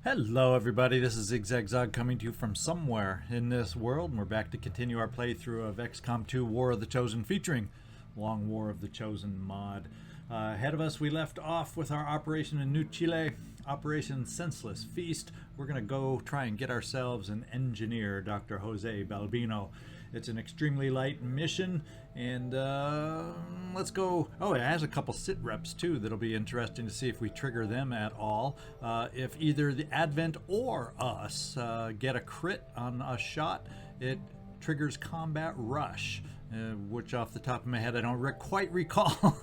Hello everybody, this is ZigZagZog coming to you from somewhere in this world, and we're back to continue our playthrough of XCom 2 War of the Chosen featuring Long War of the Chosen mod. Ahead of us we left off with our operation in New Chile, Operation Senseless Feast. We're going to go try and get ourselves an engineer, Dr. Jose Balbino. It's an extremely light mission, and let's go. Oh, it has a couple sit reps too that'll be interesting to see if we trigger them at all. If either the Advent or us get a crit on a shot, it triggers combat rush, which off the top of my head I don't quite recall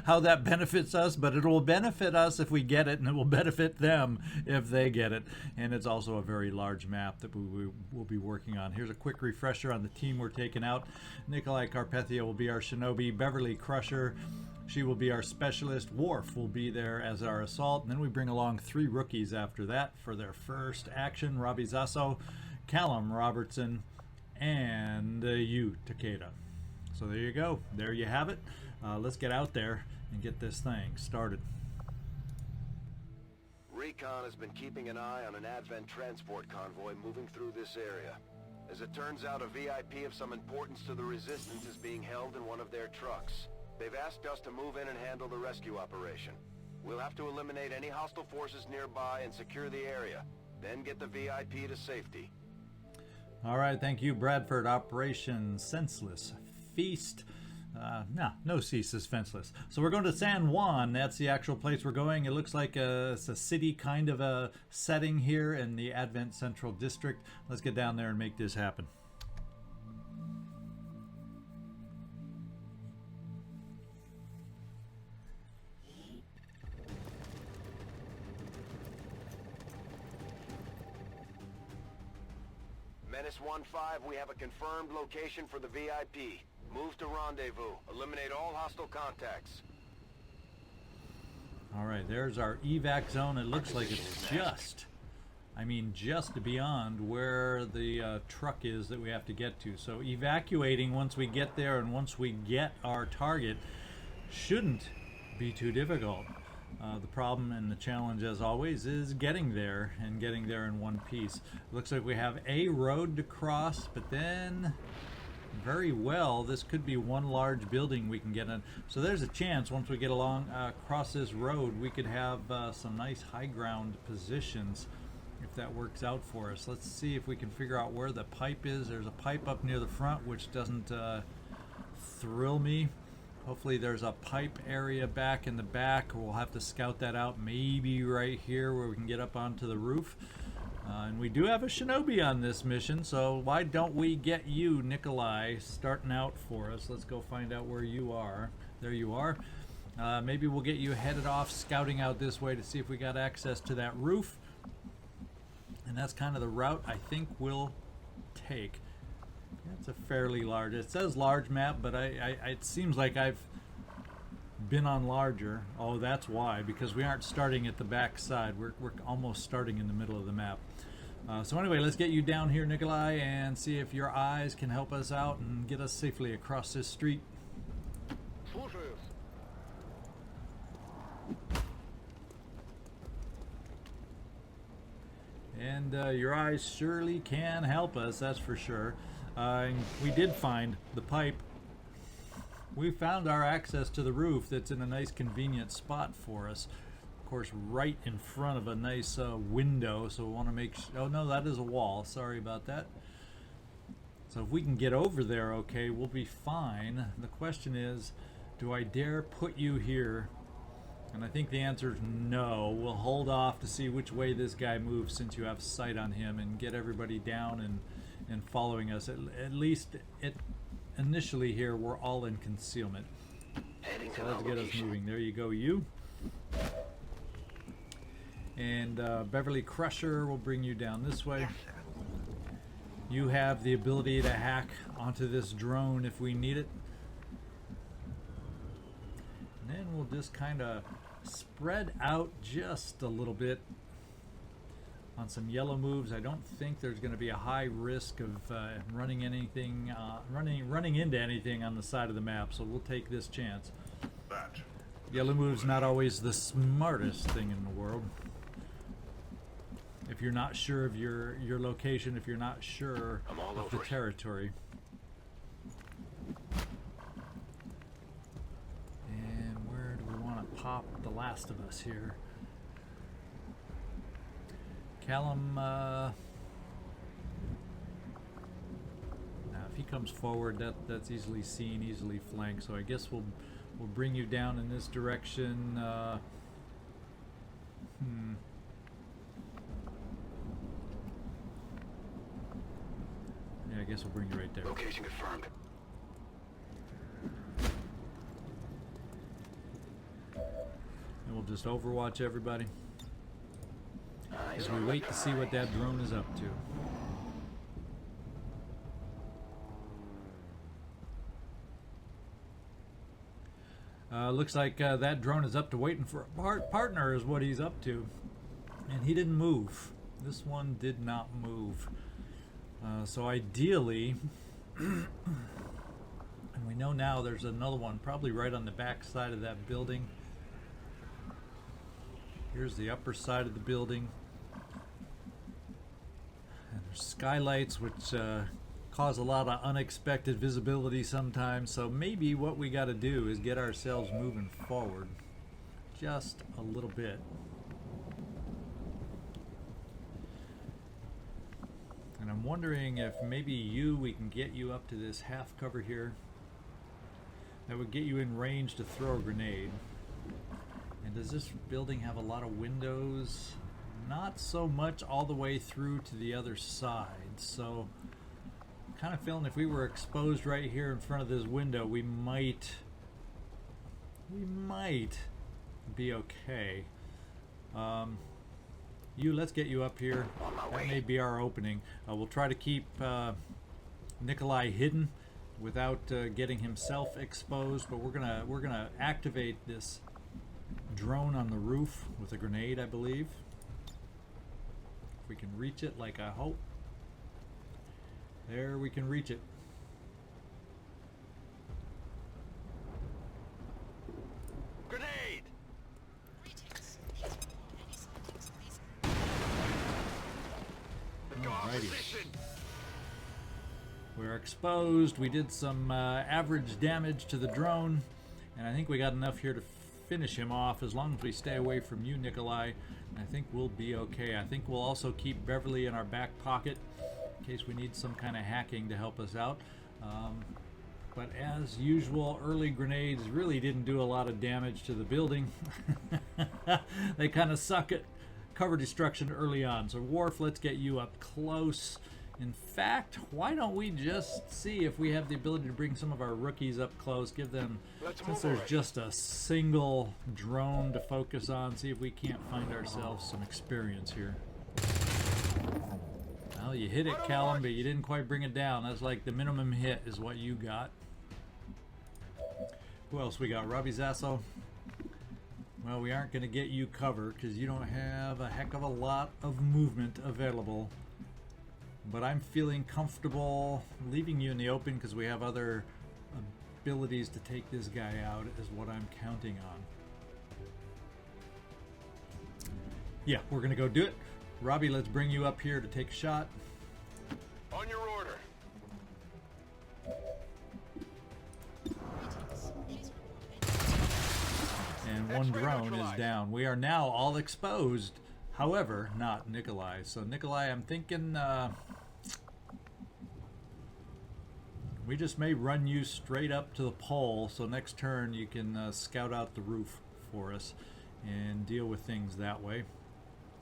how that benefits us, but it will benefit us if we get it, and it will benefit them if they get it. And it's also a very large map that we will be working on. Here's a quick refresher on the team we're taking out. Nikolai Carpethia will be our shinobi. Beverly Crusher, she will be our specialist. Worf will be there as our assault, and then we bring along 3 rookies after that for their first action. Robbie Zaso, Callum Robertson, and Yu Takeda. So there you go. There you have it. Let's get out there and get this thing started. Recon has been keeping an eye on an Advent transport convoy moving through this area. As it turns out, a VIP of some importance to the Resistance is being held in one of their trucks. They've asked us to move in and handle the rescue operation. We'll have to eliminate any hostile forces nearby and secure the area, then get the VIP to safety. All right, thank you, Bradford. Operation Senseless Feast. No cease is fenceless. So we're going to San Juan. That's the actual place we're going. It looks like it's a city kind of a setting here in the Advent Central District. Let's get down there and make this happen. Menace 1-5, we have a confirmed location for the VIP. Move to rendezvous. Eliminate all hostile contacts. All right, there's our evac zone. It looks like it's just beyond where the truck is that we have to get to. So evacuating once we get there and once we get our target shouldn't be too difficult. The problem and the challenge, as always, is getting there and getting there in one piece. Looks like we have a road to cross, but then very well this could be one large building we can get in. So there's a chance once we get along across this road we could have some nice high ground positions if that works out for us. Let's see if we can figure out where the pipe is. There's a pipe up near the front, which doesn't thrill me. Hopefully there's a pipe area back in the back. We'll have to scout that out, maybe right here where we can get up onto the roof. And we do have a shinobi on this mission, so why don't we get you, Nikolai, starting out for us. Let's go find out where you are. There you are. Maybe we'll get you headed off scouting out this way to see if we got access to that roof. And that's kind of the route I think we'll take. It's a fairly large, it says large map, but it seems like I've been on larger. Oh, that's why, because we aren't starting at the back side. We're almost starting in the middle of the map. So anyway, let's get you down here, Nikolai, and see if your eyes can help us out and get us safely across this street. And your eyes surely can help us, that's for sure. We did find the pipe. We found our access to the roof that's in a nice convenient spot for us. Of course, right in front of a nice window, so we want to make sure. Oh no, that is a wall. Sorry about that. So if we can get over there okay, we'll be fine. The question is, do I dare put you here? And I think the answer is no. We'll hold off to see which way this guy moves since you have sight on him, and get everybody down and following us. At least initially here we're all in concealment. So let's get us moving. There you go, you. And Beverly Crusher will bring you down this way. You have the ability to hack onto this drone if we need it. And then we'll just kind of spread out just a little bit on some yellow moves. I don't think there's going to be a high risk of running into anything on the side of the map, so we'll take this chance. Yellow move's not always the smartest thing in the world. if you're not sure of your location, if you're not sure I'm all of the over it. territory. And where do we want to pop the last of us here? Callum, now if he comes forward, that's easily seen, easily flanked. So I guess we'll bring you down in this direction. Yeah, I guess we'll bring you right there. Location confirmed. And we'll just overwatch everybody as we wait to see what that drone is up to. Looks like that drone is up to waiting for a partner is what he's up to. And he didn't move. This one did not move. So ideally, and we know now there's another one probably right on the back side of that building. Here's the upper side of the building. And there's skylights which cause a lot of unexpected visibility sometimes. So maybe what we got to do is get ourselves moving forward just a little bit. And I'm wondering if maybe we can get you up to this half cover here. That would get you in range to throw a grenade. And does this building have a lot of windows? Not so much all the way through to the other side. So I'm kind of feeling if we were exposed right here in front of this window, we might be okay. Let's get you up here. That may be our opening. We'll try to keep Nikolai hidden without getting himself exposed, but we're gonna activate this drone on the roof with a grenade, I believe. If we can reach it, like I hope. There, we can reach it. Grenade! Alrighty. We're exposed. We did some average damage to the drone, and I think we got enough here to finish him off. As long as we stay away from you, Nikolai, I think we'll be okay. I think we'll also keep Beverly in our back pocket in case we need some kind of hacking to help us out. But as usual, early grenades really didn't do a lot of damage to the building. They kind of suck at cover destruction early on. So Worf, let's get you up close. In fact, why don't we just see if we have the ability to bring some of our rookies up close, give them, since there's just a single drone to focus on, see if we can't find ourselves some experience here. Well, you hit it, Callum, but you didn't quite bring it down. That's like the minimum hit is what you got. Who else we got? Robbie Zaso. Well, we aren't going to get you cover because you don't have a heck of a lot of movement available. But I'm feeling comfortable leaving you in the open because we have other abilities to take this guy out is what I'm counting on. Yeah, we're going to go do it. Robbie, let's bring you up here to take a shot. On your order. And one drone is down. We are now all exposed. However, not Nikolai. So Nikolai, I'm thinking we just may run you straight up to the pole. So next turn you can scout out the roof for us and deal with things that way.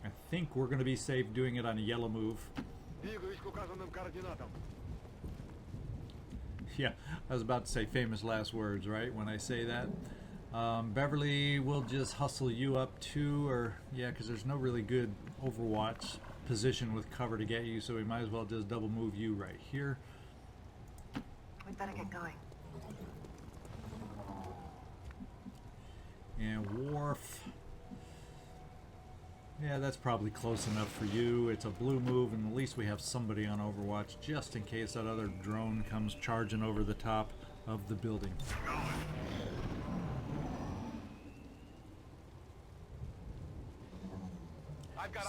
I think we're going to be safe doing it on a yellow move. Yeah, I was about to say famous last words, right? When I say that. Beverly, we'll just hustle you up too, or yeah, because there's no really good Overwatch position with cover to get you, so we might as well just double move you right here. We better get going. And Worf, yeah, that's probably close enough for you. It's a blue move, and at least we have somebody on Overwatch just in case that other drone comes charging over the top of the building.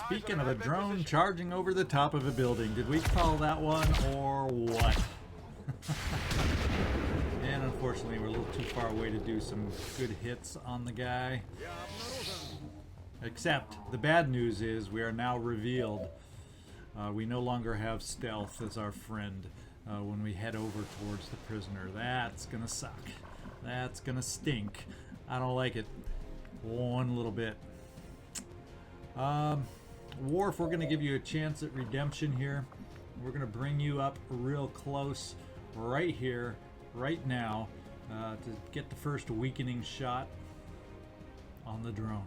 Speaking of a drone charging over the top of a building, did we call that one or what? And unfortunately, we're a little too far away to do some good hits on the guy. Except, the bad news is we are now revealed. We no longer have stealth as our friend when we head over towards the prisoner. That's gonna suck. That's gonna stink. I don't like it one little bit. Worf, we're gonna give you a chance at redemption here. We're gonna bring you up real close right here, right now, to get the first weakening shot on the drone.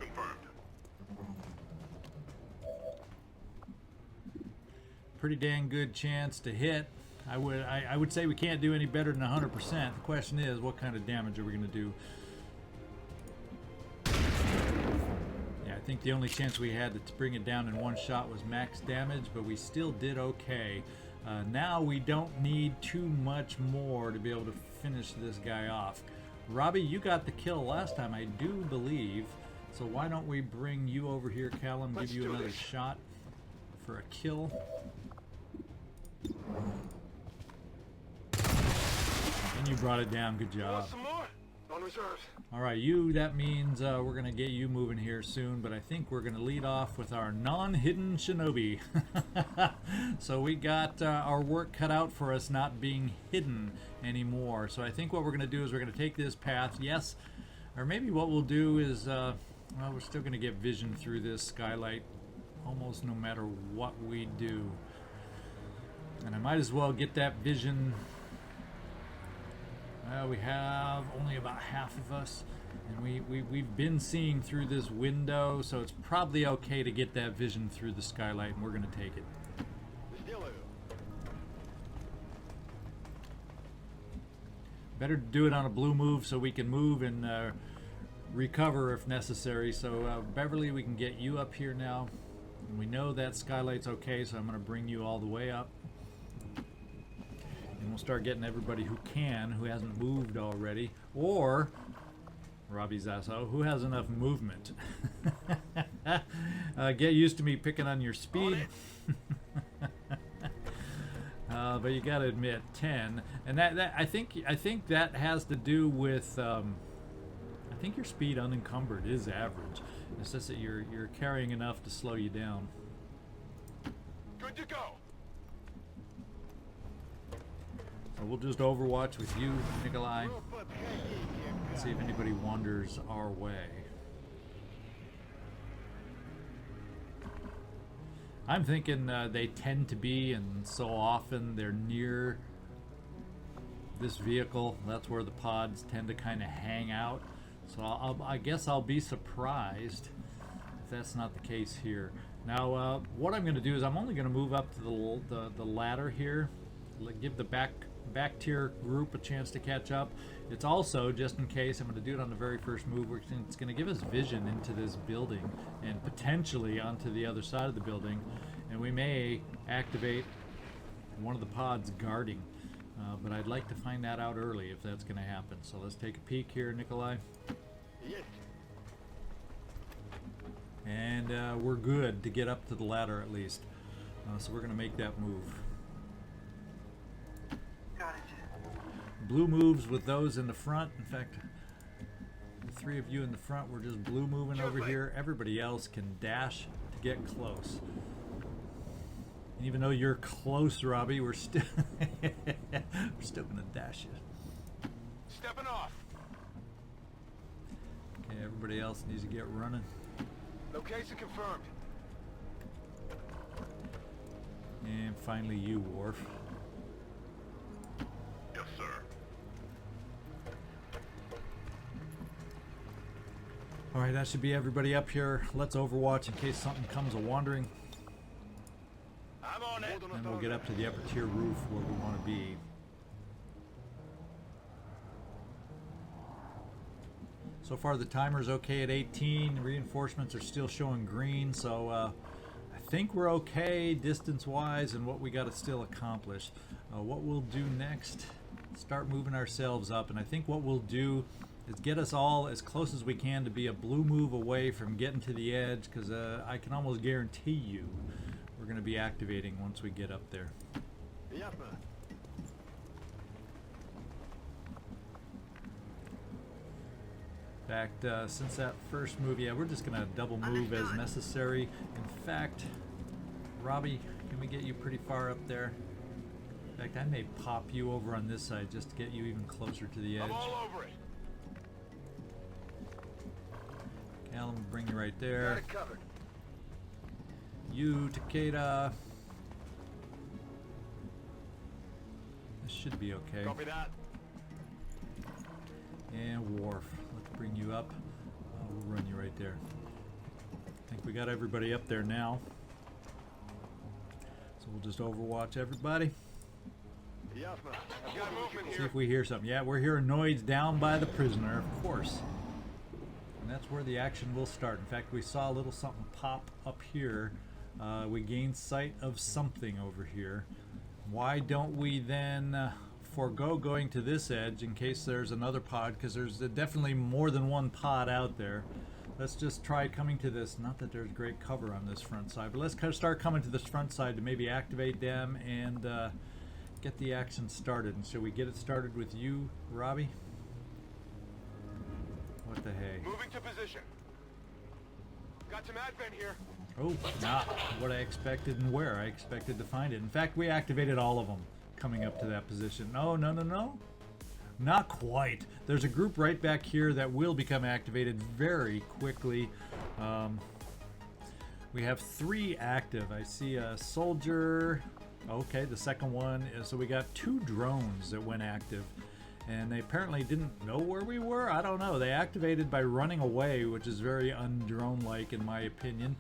Confirmed. Pretty dang good chance to hit. I would say we can't do any better than 100%. The question is, what kind of damage are we going to do? Yeah, I think the only chance we had to bring it down in one shot was max damage, but we still did okay. Now we don't need too much more to be able to finish this guy off. Robbie, you got the kill last time, I do believe. So why don't we bring you over here, Callum, give you another shot for a kill. And you brought it down, good job. Some more? On reserve. Alright, you, that means we're going to get you moving here soon, but I think we're going to lead off with our non-hidden shinobi. So we got our work cut out for us not being hidden anymore. So I think what we're going to do is we're going to take this path, yes, or maybe what we'll do is, well, we're still going to get vision through this skylight almost no matter what we do. And I might as well get that vision. We have only about half of us, and we've been seeing through this window, so it's probably okay to get that vision through the skylight, and we're going to take it. Better to do it on a blue move so we can move and recover if necessary. So Beverly, we can get you up here now. And we know that skylight's okay, so I'm going to bring you all the way up. And we'll start getting everybody who can, who hasn't moved already, or Robbie Zaso, who has enough movement. Get used to me picking on your speed. But you got to admit, 10, and that I think that has to do with I think your speed unencumbered is average. It's just that you're carrying enough to slow you down. Good to go. So we'll just overwatch with you, Nikolai. See if anybody wanders our way. I'm thinking they tend to be, and so often they're near this vehicle. That's where the pods tend to kind of hang out. So I guess I'll be surprised if that's not the case here. Now, what I'm going to do is I'm only going to move up to the ladder here, give the back tier group a chance to catch up. It's also, just in case, I'm going to do it on the very first move, which it's going to give us vision into this building and potentially onto the other side of the building, and we may activate one of the pods guarding. But I'd like to find that out early if that's going to happen. So let's take a peek here, Nikolai. Yes. And we're good to get up to the ladder at least. So we're going to make that move. Got it. Blue moves with those in the front. In fact, the three of you in the front, we're just blue moving over here. Everybody else can dash to get close. And even though you're close, Robbie, we're still we're still gonna dash you. Stepping off. Okay, everybody else needs to get running. Location confirmed. And finally, you, Worf. Yes, sir. All right, that should be everybody up here. Let's overwatch in case something comes a wandering. I'm on it. And we'll get up to the upper tier roof where we want to be. So far the timer's okay at 18. The reinforcements are still showing green, so I think we're okay distance-wise and what we got to still accomplish. What we'll do next, start moving ourselves up, and I think what we'll do is get us all as close as we can to be a blue move away from getting to the edge, because I can almost guarantee you we're going to be activating once we get up there. Yep. In fact, since that first move, yeah, we're just going to double move as necessary. In fact, Robbie, can we get you pretty far up there? In fact, I may pop you over on this side just to get you even closer to the edge. I'm all over it. Callum, bring you right Got there. it covered. Yu Takeda. This should be okay. Copy that. And Worf. Let's bring you up. We'll run you right there. I think we got everybody up there now. So we'll just overwatch everybody. Yep. I've got movement See here. if we hear something. Yeah, we're hearing noise down by the prisoner, of course. And that's where the action will start. In fact, we saw a little something pop up here. We gained sight of something over here. Why don't we then forego going to this edge in case there's another pod, because there's definitely more than one pod out there. Let's just try coming to this. Not that there's great cover on this front side, but let's kind of start coming to this front side to maybe activate them and get the action started. And so we get it started with you, Robbie? What the hey? Moving to position. Got some advent here. Oh, not what I expected and where I expected to find it. In fact, we activated all of them coming up to that position. No, no, no, no. Not quite. There's a group right back here that will become activated very quickly. We have 3 active. I see a soldier. Okay, the second one is, so we got 2 drones that went active. And they apparently didn't know where we were. I don't know. They activated by running away, which is very undrone-like in my opinion.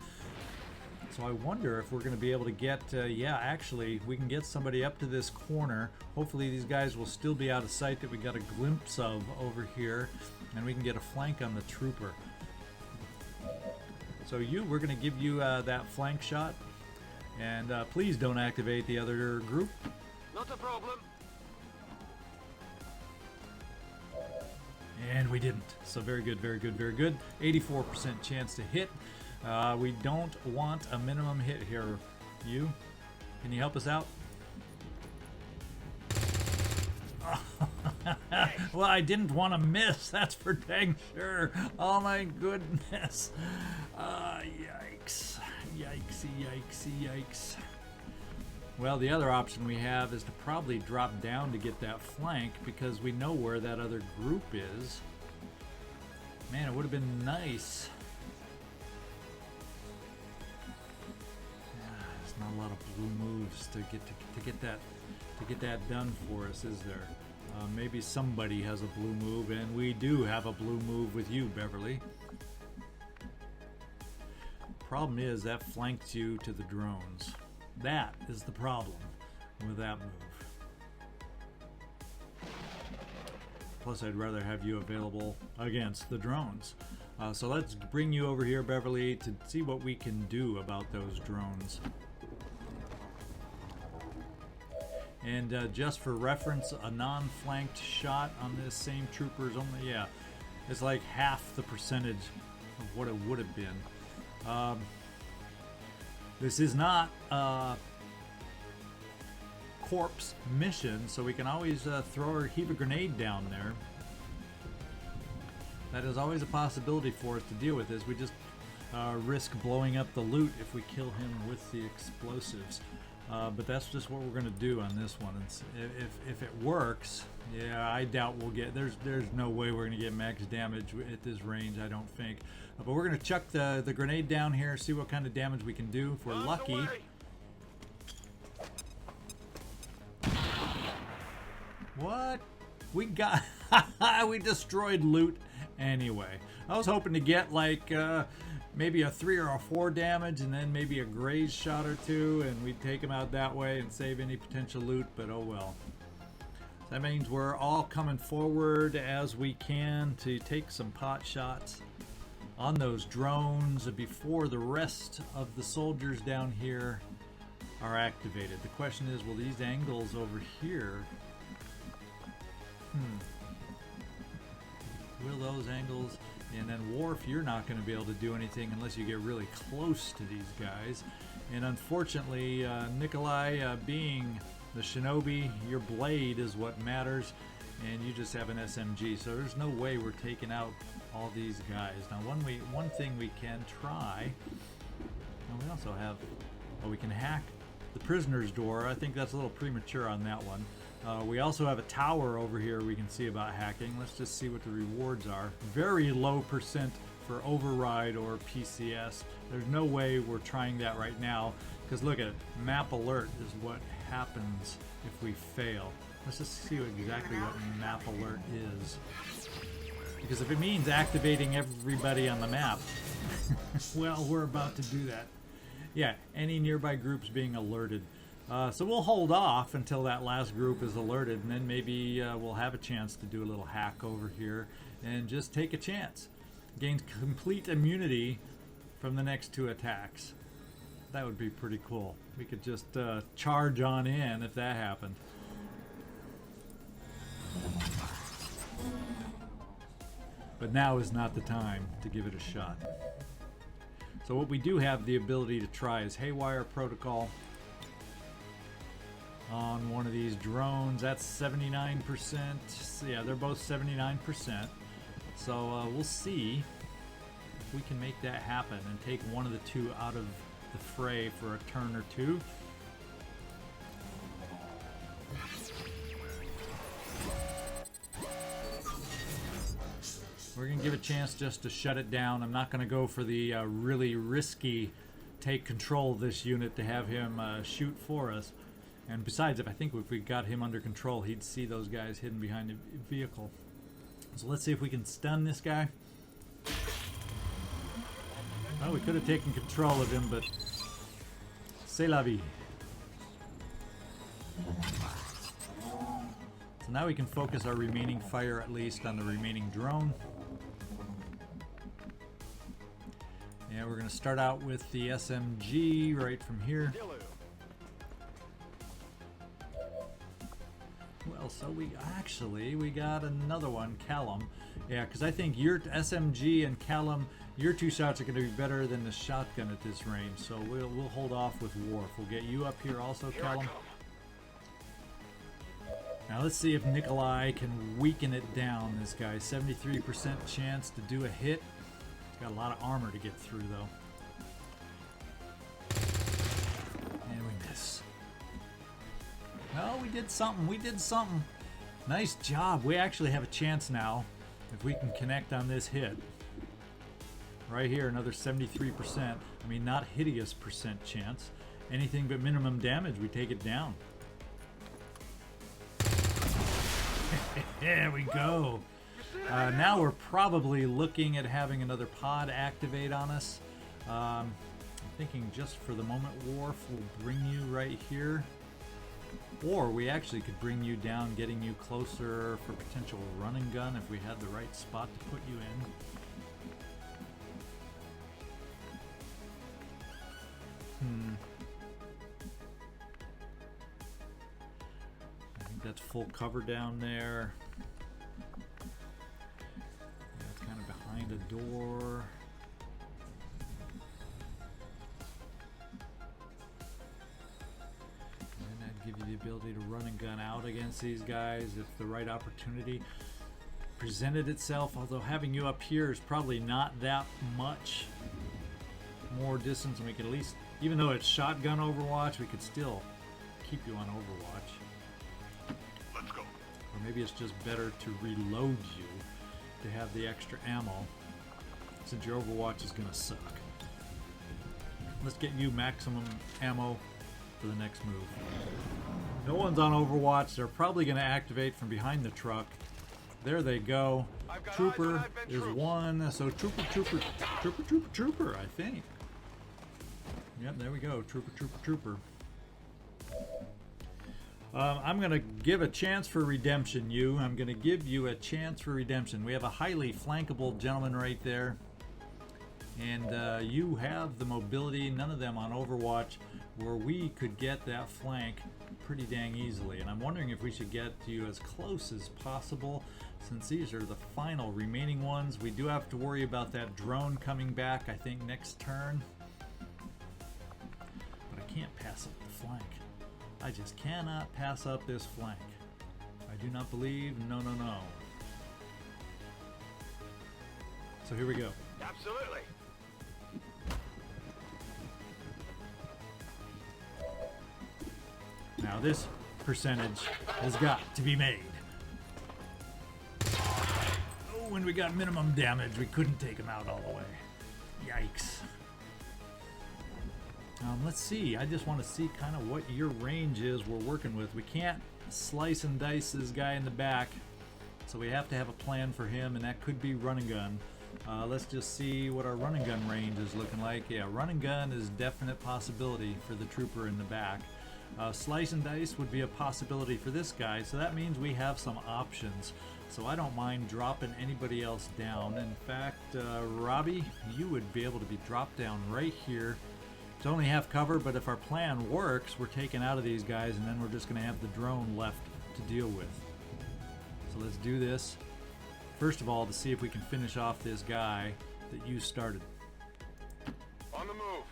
So I wonder if we're going to be able to get, yeah, actually, we can get somebody up to this corner. Hopefully these guys will still be out of sight that we got a glimpse of over here, and we can get a flank on the trooper. So we're going to give you that flank shot, and please don't activate the other group. Not a problem. And we didn't. So very good, very good, very good. 84% chance to hit. We don't want a minimum hit here. You? Can you help us out? Well, I didn't want to miss. That's for dang sure. Oh my goodness. Yikes. Yikesy, yikesy, yikes. Well, the other option we have is to probably drop down to get that flank because we know where that other group is. Man, it would have been nice. There's not a lot of blue moves to get that done for us, is there? Maybe somebody has a blue move, and we do have a blue move with you, Beverly. Problem is that flanks you to the drones. That is the problem with that move. Plus, I'd rather have you available against the drones. So let's bring you over here, Beverly, to see what we can do about those drones. And just for reference, a non-flanked shot on this same trooper is only, yeah, it's like half the percentage of what it would have been. This is not a corpse mission, so we can always throw or heave a grenade down there. That is always a possibility for us to deal with this. We just risk blowing up the loot if we kill him with the explosives. But that's just what we're going to do on this one. If it works, yeah, I doubt we'll get. There's no way we're going to get max damage at this range, I don't think. But we're going to chuck the grenade down here, see what kind of damage we can do. If we're lucky. What? We got. We destroyed loot anyway. I was hoping to get like maybe a 3 or a 4 damage, and then maybe a graze shot or 2, and we'd take them out that way and save any potential loot. But oh well. That means we're all coming forward as we can to take some pot shots on those drones before the rest of the soldiers down here are activated. The question is, will these angles over here will those angles, and then Worf, you're not going to be able to do anything unless you get really close to these guys. And unfortunately, Nikolai, being the shinobi, your blade is what matters, and you just have an SMG, so there's no way we're taking out all these guys. Now, one thing we can try, and we also have, we can hack the prisoner's door. I think that's a little premature on that one. We also have a tower over here we can see about hacking. Let's just see what the rewards are. Very low % for override or PCS. There's no way we're trying that right now, because look at it, map alert is what happens if we fail. Let's just see exactly what map alert is, because if it means activating everybody on the map, well, we're about to do that. Yeah, any nearby groups being alerted. So we'll hold off until that last group is alerted, and then maybe we'll have a chance to do a little hack over here and just take a chance. Gains complete immunity from the next 2 attacks. That would be pretty cool. We could just charge on in if that happened. But now is not the time to give it a shot. So what we do have the ability to try is Haywire Protocol on one of these drones. That's 79%. So yeah, they're both 79%. So we'll see if we can make that happen and take one of the 2 out of the fray for a turn or 2. We're going to give a chance just to shut it down. I'm not going to go for the really risky take control of this unit to have him shoot for us. And besides, if we got him under control, he'd see those guys hidden behind the vehicle. So let's see if we can stun this guy. Well, we could have taken control of him, but c'est la vie. So now we can focus our remaining fire at least on the remaining drone. Yeah, we're going to start out with the SMG right from here. Well, so we got another one, Callum. Yeah, because I think your SMG and Callum, your 2 shots are going to be better than the shotgun at this range. So we'll hold off with Worf. We'll get you up here also, Callum. Now let's see if Nikolai can weaken it down. This guy, 73% chance to do a hit. He's got a lot of armor to get through though. And we miss. No, we did something. We did something. Nice job. We actually have a chance now if we can connect on this hit. Right here, another 73%. I mean, not hideous % chance. Anything but minimum damage, we take it down. There we go. Now we're probably looking at having another pod activate on us. I'm thinking just for the moment, Worf will bring you right here. Or we actually could bring you down, getting you closer for potential run and gun if we had the right spot to put you in. I think that's full cover down there. That's kind of behind a door. And that'd give you the ability to run and gun out against these guys if the right opportunity presented itself. Although having you up here is probably not that much more distance, and we could at least, even though it's shotgun Overwatch, we could still keep you on Overwatch. Let's go. Or maybe it's just better to reload you to have the extra ammo, since your Overwatch is gonna suck. Let's get you maximum ammo for the next move. No one's on Overwatch. They're probably gonna activate from behind the truck. There they go. Trooper is one. So trooper, I think. Yep, there we go. Trooper. I'm going to give a chance for redemption, you. I'm going to give you a chance for redemption. We have a highly flankable gentleman right there. And you have the mobility, none of them on Overwatch, where we could get that flank pretty dang easily. And I'm wondering if we should get you as close as possible, since these are the final remaining ones. We do have to worry about that drone coming back, I think, next turn. But I can't pass up the flank. I just cannot pass up this flank. I do not believe, no. So here we go. Absolutely. Now this percentage has got to be made. Oh, when we got minimum damage, we couldn't take him out all the way. Yikes. Let's see. I just want to see kind of what your range is we're working with. We can't slice and dice this guy in the back, so we have to have a plan for him, and that could be run and gun. Let's just see what our run and gun range is looking like. Yeah, run and gun is definite possibility for the trooper in the back. Slice and dice would be a possibility for this guy, so that means we have some options. So I don't mind dropping anybody else down. In fact, Robbie, you would be able to be dropped down right here. It's only half cover, but if our plan works, we're taking out of these guys, and then we're just going to have the drone left to deal with. So let's do this. First of all, to see if we can finish off this guy that you started. On the move.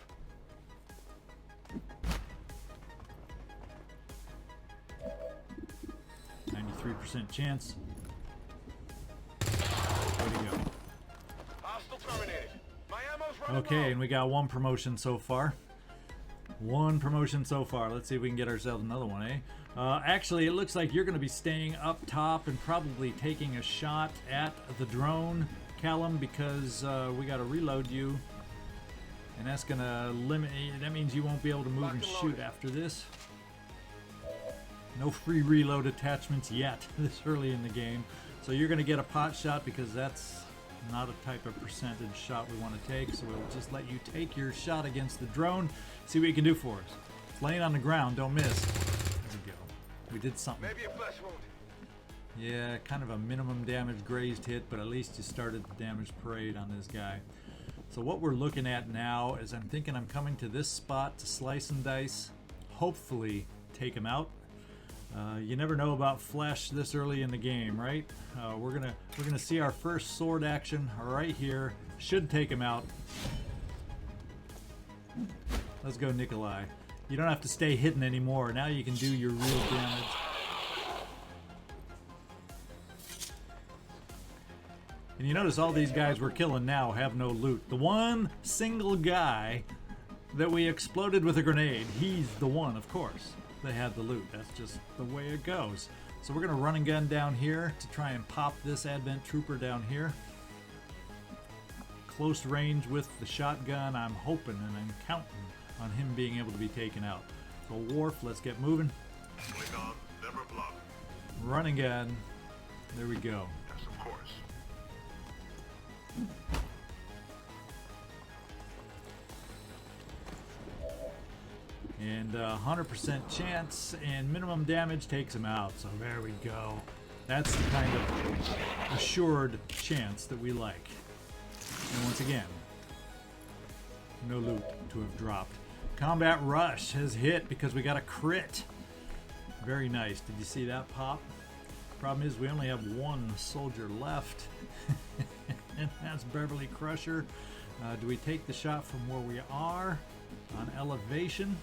%93 chance. Way to go. Hostile terminated. My ammo's running Okay, low. and we got one promotion so far. One promotion so far. Let's see if we can get ourselves another one, eh? Actually, it looks like you're going to be staying up top and probably taking a shot at the drone, Callum, because we got to reload you. And that's going to limit... That means you won't be able to move and shoot after this. No free reload attachments yet this early in the game. So you're going to get a pot shot because that's not a type of percentage shot we want to take. So we'll just let you take your shot against the drone. See what you can do for us. It's laying on the ground. Don't miss. There we go. We did something. Maybe a flesh wound. Yeah, kind of a minimum damage grazed hit, but at least you started the damage parade on this guy. So what we're looking at now is I'm thinking I'm coming to this spot to slice and dice. Hopefully take him out. You never know about flesh this early in the game, right? We're gonna see our first sword action right here. Should take him out. Let's go, Nikolai. You don't have to stay hidden anymore. Now you can do your real damage. And you notice all these guys we're killing now have no loot. The one single guy that we exploded with a grenade, he's the one, of course. They had the loot. That's just the way it goes. So we're going to run and gun down here to try and pop this Advent Trooper down here. Close range with the shotgun. I'm hoping and I'm counting on him being able to be taken out. So Worf, let's get moving. Click on, never block. Run and gun. There we go. Yes, of course. And 100% chance and minimum damage takes him out. So there we go. That's the kind of assured chance that we like. And once again, no loot to have dropped. Combat Rush has hit because we got a crit. Very nice. Did you see that pop? Problem is we only have one soldier left. And that's Beverly Crusher. Do we take the shot from where we are on elevation?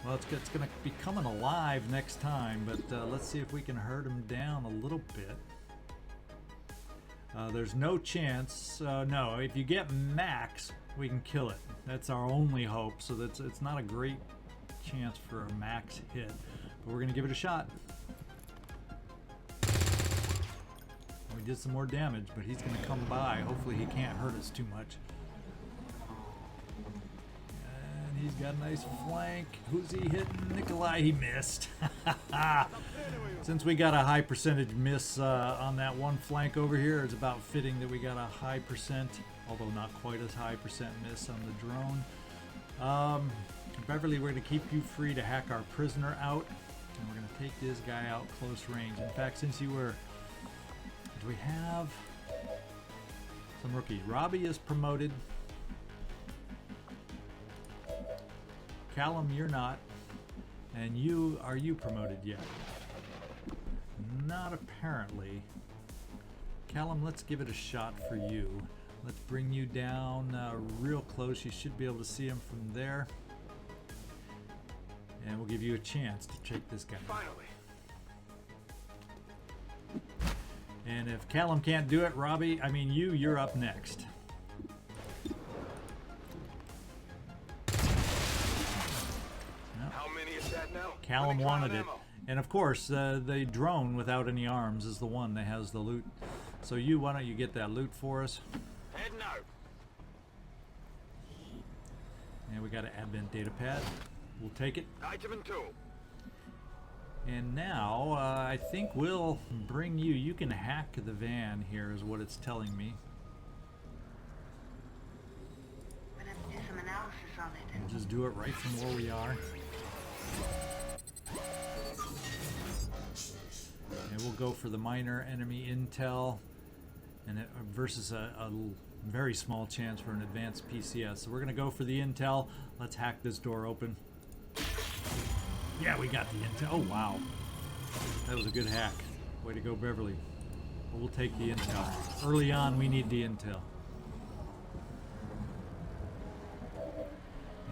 Well, it's going to be coming alive next time, but let's see if we can hurt him down a little bit. There's no chance. No, if you get max, we can kill it. That's our only hope, so it's not a great chance for a max hit. But we're going to give it a shot. We did some more damage, but he's going to come by. Hopefully he can't hurt us too much. He's got a nice flank. Who's he hitting? Nikolai, he missed. Since we got a high percentage miss on that one flank over here, it's about fitting that we got a high percent, although not quite as high percent miss on the drone. Beverly, we're going to keep you free to hack our prisoner out. And we're going to take this guy out close range. In fact, since you were... Do we have some rookies? Robbie is promoted. Callum, you're not. And you, are you promoted yet? Not apparently. Callum, let's give it a shot for you. Let's bring you down real close. You should be able to see him from there. And we'll give you a chance to take this guy. Finally. And if Callum can't do it, Robbie, I mean you're up next. How many is that now? Callum wanted it. And of course, the drone without any arms is the one that has the loot. So you, why don't you get that loot for us? Heading out. And we got an advent data pad. We'll take it. Item and tool. And now, I think we'll bring you. You can hack the van here, is what it's telling me. We'll have to do some analysis on it. We'll just do it right from where we are. And we'll go for the minor enemy intel, and it, versus a very small chance for an advanced PCS. So we're going to go for the intel. Let's hack this door open. Yeah, we got the intel. Oh, wow. That was a good hack. Way to go, Beverly. But we'll take the intel. Early on, we need the intel.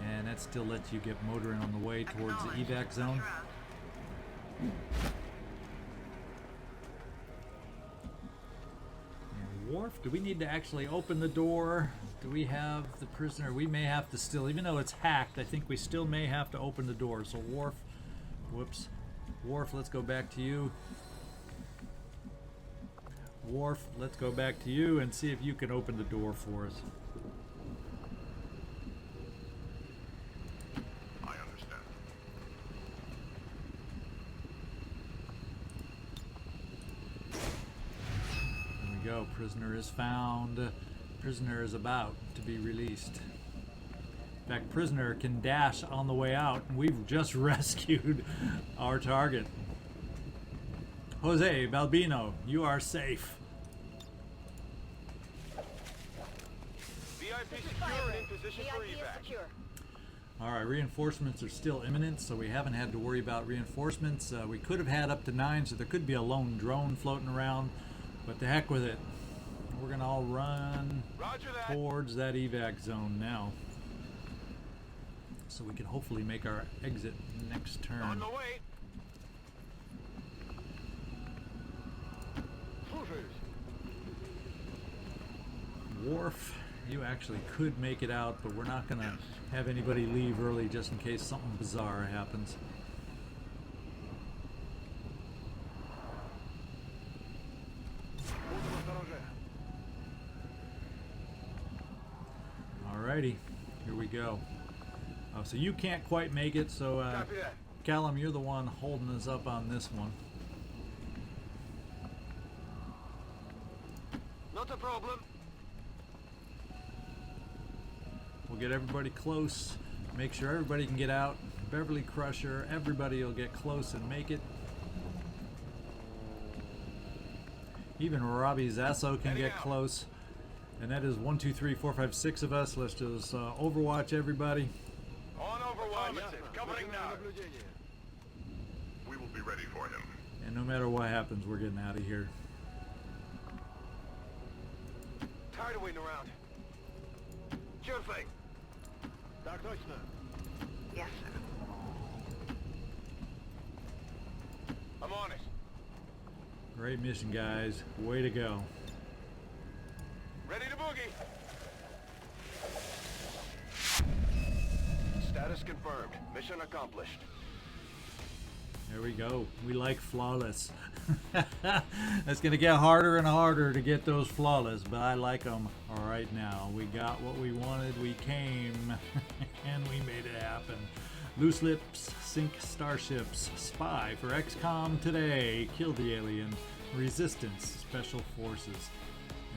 And that still lets you get motoring on the way towards the evac zone. And Worf, do we need to actually open the door? Do we have the prisoner? We may have to still, even though it's hacked, I think we still may have to open the door. So Worf, whoops. Worf, let's go back to you. Worf, let's go back to you and see if you can open the door for us. I understand. There we go. Prisoner is found. Prisoner is about to be released. In fact, prisoner can dash on the way out, and we've just rescued our target. Jose Balbino, you are safe. VIP secure and in position for evac. All right, reinforcements are still imminent, so we haven't had to worry about reinforcements. We could have had up to 9, so there could be a lone drone floating around, but to heck with it. We're gonna all run towards that evac zone now, so we can hopefully make our exit next turn. On the way. Worf, you actually could make it out, but we're not gonna have anybody leave early just in case something bizarre happens. Alrighty, here we go. So you can't quite make it, so Callum, you're the one holding us up on this one. Not a problem. We'll get everybody close, make sure everybody can get out. Beverly Crusher, everybody will get close and make it. Even Robbie Zaso can get close. And that is 1, 2, 3, 4, 5, 6 of us. Let's just overwatch everybody. On Overwatch, covering now. We will be ready for him. And no matter what happens, we're getting out of here. Tired of waiting around. Sure thing. Yes, sir. I'm on it. Great mission, guys. Way to go. Ready to boogie. Status confirmed. Mission accomplished. There we go. We like flawless. It's going to get harder and harder to get those flawless, but I like them all right now. We got what we wanted. We came, and we made it happen. Loose lips, sink starships, spy for XCom today, kill the alien, resistance, special forces.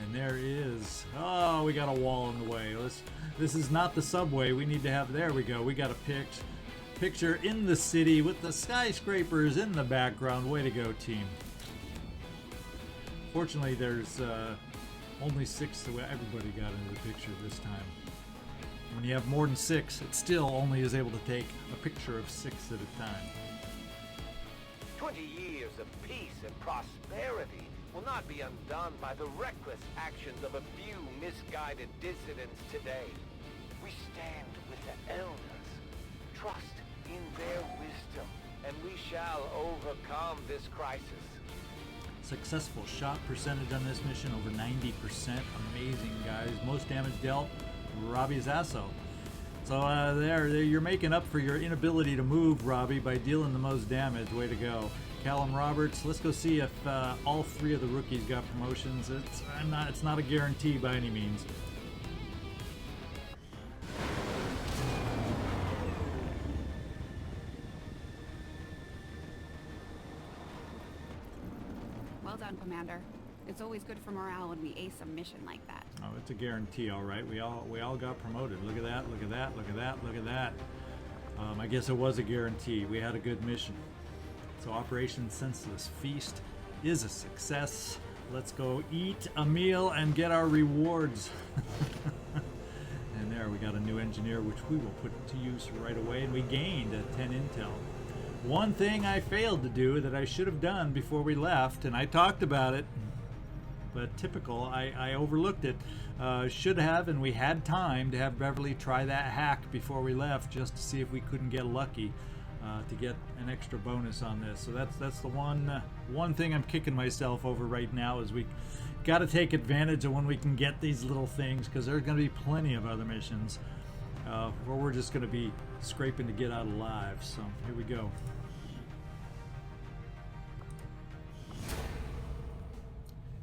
And there is, oh, we got a wall in the way. This is not the subway. We need to have, there we go. We got a picture in the city with the skyscrapers in the background. Way to go, team. Fortunately, there's only 6, so everybody got into the picture this time. When you have more than 6, it still only is able to take a picture of 6 at a time. 20 years of peace and prosperity will not be undone by the reckless actions of a few misguided dissidents today. We stand with the elders, trust in their wisdom, and we shall overcome this crisis. Successful shot percentage on this mission, over 90%. Amazing, guys. Most damage dealt, Robbie Zaso. So there, you're making up for your inability to move, Robbie, by dealing the most damage. Way to go. Callum Roberts, let's go see if all 3 of the rookies got promotions. It's not a guarantee by any means. Well done, Commander. It's always good for morale when we ace a mission like that. Oh, it's a guarantee, all right. We all got promoted. Look at that, look at that, look at that, look at that. I guess it was a guarantee. We had a good mission. So Operation Senseless Feast is a success. Let's go eat a meal and get our rewards. And there, we got a new engineer, which we will put to use right away. And we gained a 10 intel. One thing I failed to do that I should have done before we left, and I talked about it, but typical, I overlooked it. Should have, and we had time to have Beverly try that hack before we left, just to see if we couldn't get lucky to get an extra bonus on this. So that's the one thing I'm kicking myself over right now, is we got to take advantage of when we can get these little things, because there's going to be plenty of other missions where we're just going to be scraping to get out alive. So here we go.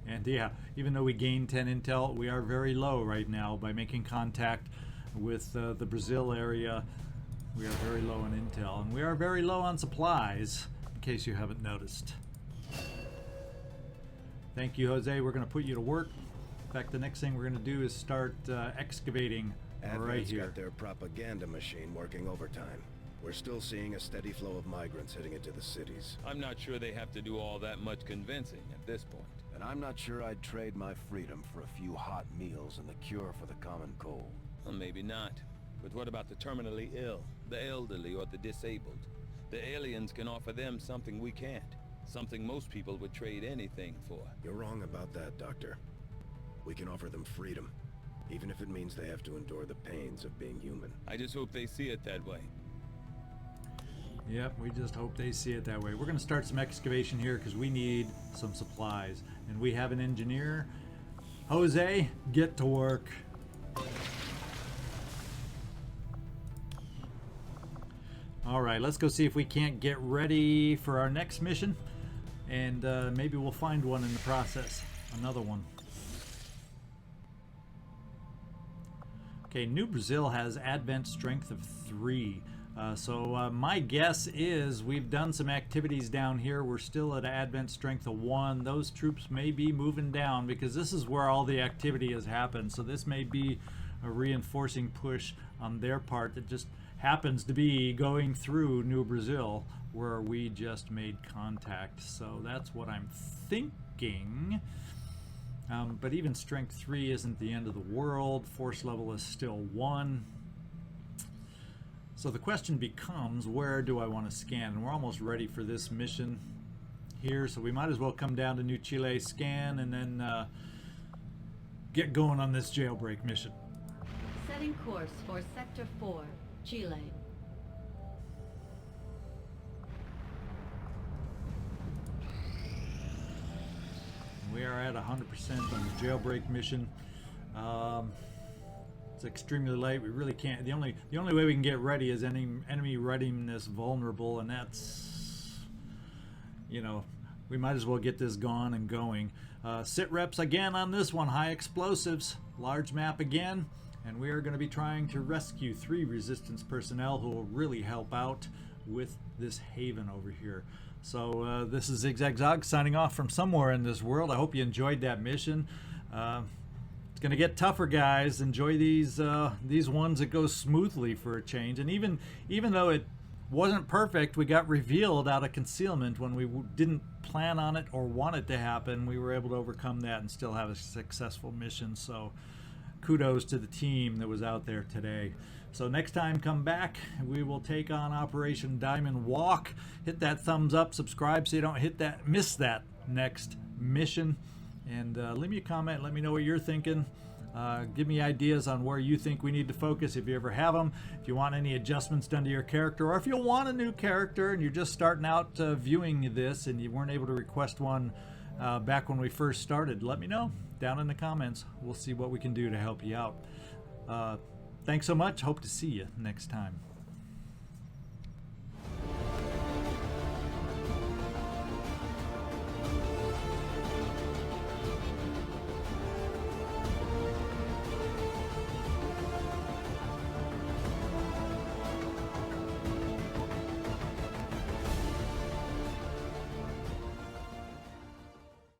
And yeah, even though we gained 10 intel, we are very low right now. By making contact with the Brazil area, we are very low on intel. And we are very low on supplies, in case you haven't noticed. Thank you, Jose. We're going to put you to work. In fact, the next thing we're going to do is start excavating right here. Got their propaganda machine working overtime. We're still seeing a steady flow of migrants heading into the cities. I'm not sure they have to do all that much convincing at this point. And I'm not sure I'd trade my freedom for a few hot meals and the cure for the common cold. Well, maybe not. But what about the terminally ill, the elderly, or the disabled? The aliens can offer them something we can't. Something most people would trade anything for. You're wrong about that, Doctor. We can offer them freedom, even if it means they have to endure the pains of being human. I just hope they see it that way. Yep, we just hope they see it that way. We're going to start some excavation here because we need some supplies. And we have an engineer. Jose, get to work. All right, let's go see if we can't get ready for our next mission. And maybe we'll find one in the process. Another one. Okay, New Brazil has Advent Strength of 3. So my guess is we've done some activities down here. We're still at Advent Strength of 1. Those troops may be moving down because this is where all the activity has happened. So this may be a reinforcing push on their part that just happens to be going through New Brazil where we just made contact. So that's what I'm thinking. But even Strength 3 isn't the end of the world. Force level is still 1. So the question becomes, where do I want to scan? And we're almost ready for this mission here, so we might as well come down to New Chile, scan, and then get going on this jailbreak mission. Setting course for Sector 4, Chile. We are at 100% on the jailbreak mission. It's extremely late. We really can't. The only way we can get ready is enemy readiness vulnerable, and that's, you know, we might as well get this gone and going. Sit reps again on this one. High explosives, large map again, and we are going to be trying to rescue 3 resistance personnel who will really help out with this haven over here. So this is ZigZagZog signing off from somewhere in this world. I hope you enjoyed that mission. It's going to get tougher, guys. Enjoy these ones that go smoothly for a change. And even though it wasn't perfect, we got revealed out of concealment when we didn't plan on it or want it to happen. We were able to overcome that and still have a successful mission. So kudos to the team that was out there today. So next time, come back. We will take on Operation Diamond Walk. Hit that thumbs up, subscribe so you don't miss that next mission. And leave me a comment. Let me know what you're thinking. Give me ideas on where you think we need to focus if you ever have them. If you want any adjustments done to your character, or if you want a new character and you're just starting out viewing this and you weren't able to request one back when we first started, let me know down in the comments. We'll see what we can do to help you out. Thanks so much. Hope to see you next time.